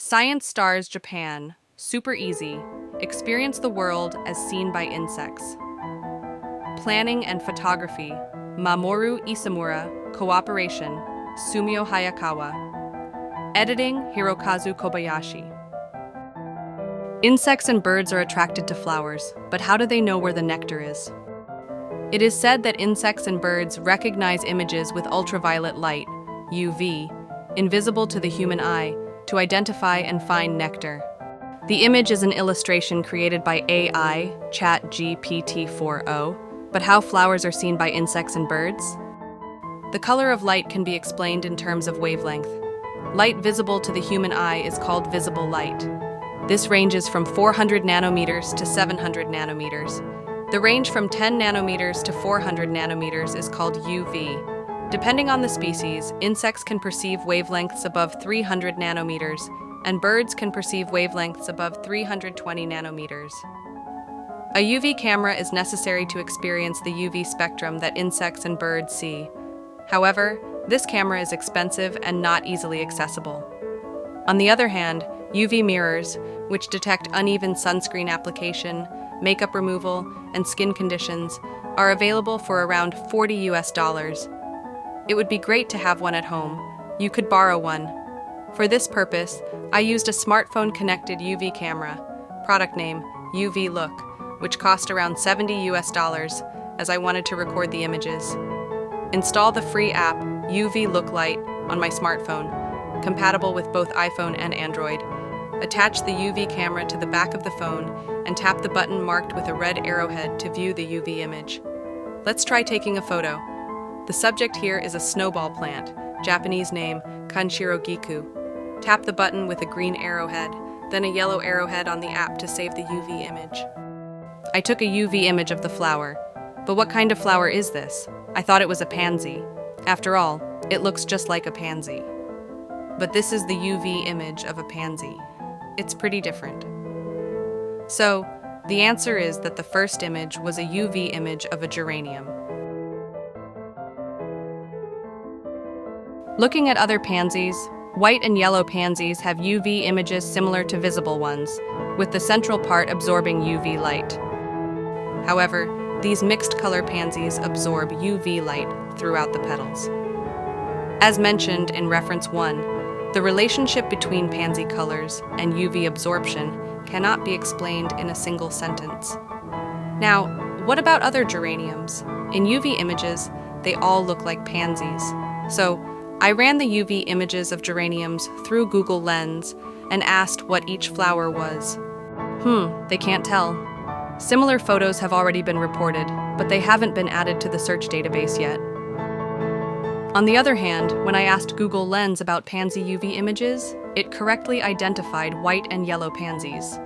Science Stars Japan. Super easy. Experience the world as seen by insects. Planning and photography. Mamoru Isemura. Cooperation. Sumio Hayakawa. Editing. Hirokazu Kobayashi. Insects and birds are attracted to flowers, but how do they know where the nectar is? It is said that insects and birds recognize images with ultraviolet light, UV, invisible to the human eye, to identify and find nectar. The image is an illustration created by AI, ChatGPT-4o, but how flowers are seen by insects and birds? The color of light can be explained in terms of wavelength. Light visible to the human eye is called visible light. This ranges from 400 nanometers to 700 nanometers. The range from 10 nanometers to 400 nanometers is called UV. Depending on the species, insects can perceive wavelengths above 300 nanometers, and birds can perceive wavelengths above 320 nanometers. A UV camera is necessary to experience the UV spectrum that insects and birds see. However, this camera is expensive and not easily accessible. On the other hand, UV mirrors, which detect uneven sunscreen application, makeup removal, and skin conditions, are available for around $40. It would be great to have one at home. You could borrow one. For this purpose, I used a smartphone-connected UV camera, product name UV Look, which cost around $70, as I wanted to record the images. Install the free app UV Look Lite on my smartphone, compatible with both iPhone and Android. Attach the UV camera to the back of the phone and tap the button marked with a red arrowhead to view the UV image. Let's try taking a photo. The subject here is a snowball plant, Japanese name Kanshirogiku. Tap the button with a green arrowhead, then a yellow arrowhead on the app to save the UV image. I took a UV image of the flower. But what kind of flower is this? I thought it was a pansy. After all, it looks just like a pansy. But this is the UV image of a pansy. It's pretty different. So, the answer is that the first image was a UV image of a geranium. Looking at other pansies, white and yellow pansies have UV images similar to visible ones, with the central part absorbing UV light. However, these mixed-color pansies absorb UV light throughout the petals. As mentioned in reference 1, the relationship between pansy colors and UV absorption cannot be explained in a single sentence. Now, what about other geraniums? In UV images, they all look like pansies. So, I ran the UV images of geraniums through Google Lens and asked what each flower was. They can't tell. Similar photos have already been reported, but they haven't been added to the search database yet. On the other hand, when I asked Google Lens about pansy UV images, it correctly identified white and yellow pansies.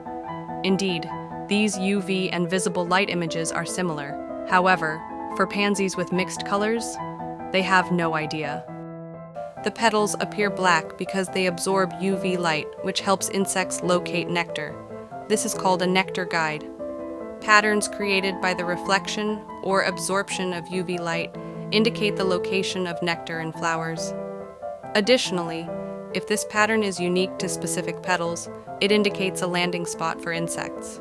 Indeed, these UV and visible light images are similar. However, for pansies with mixed colors, they have no idea. The petals appear black because they absorb UV light, which helps insects locate nectar. This is called a nectar guide. Patterns created by the reflection or absorption of UV light indicate the location of nectar in flowers. Additionally, if this pattern is unique to specific petals, it indicates a landing spot for insects.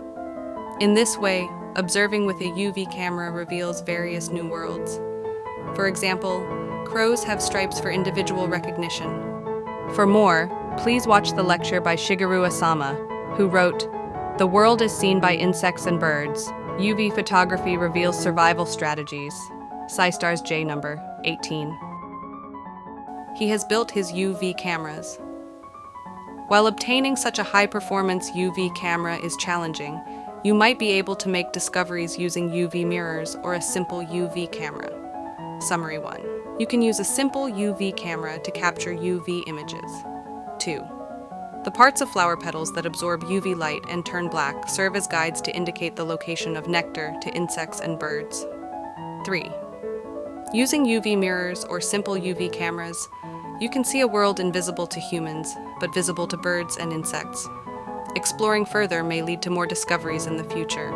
In this way, observing with a UV camera reveals various new worlds. For example, crows have stripes for individual recognition. For more, please watch the lecture by Shigeru Asama, who wrote, "The world is seen by insects and birds. UV photography reveals survival strategies." SciStars-J number 18. He has built his UV cameras. While obtaining such a high-performance UV camera is challenging, you might be able to make discoveries using UV mirrors or a simple UV camera. Summary 1. You can use a simple UV camera to capture UV images. 2. The parts of flower petals that absorb UV light and turn black serve as guides to indicate the location of nectar to insects and birds. 3. Using UV mirrors or simple UV cameras, you can see a world invisible to humans, but visible to birds and insects. Exploring further may lead to more discoveries in the future.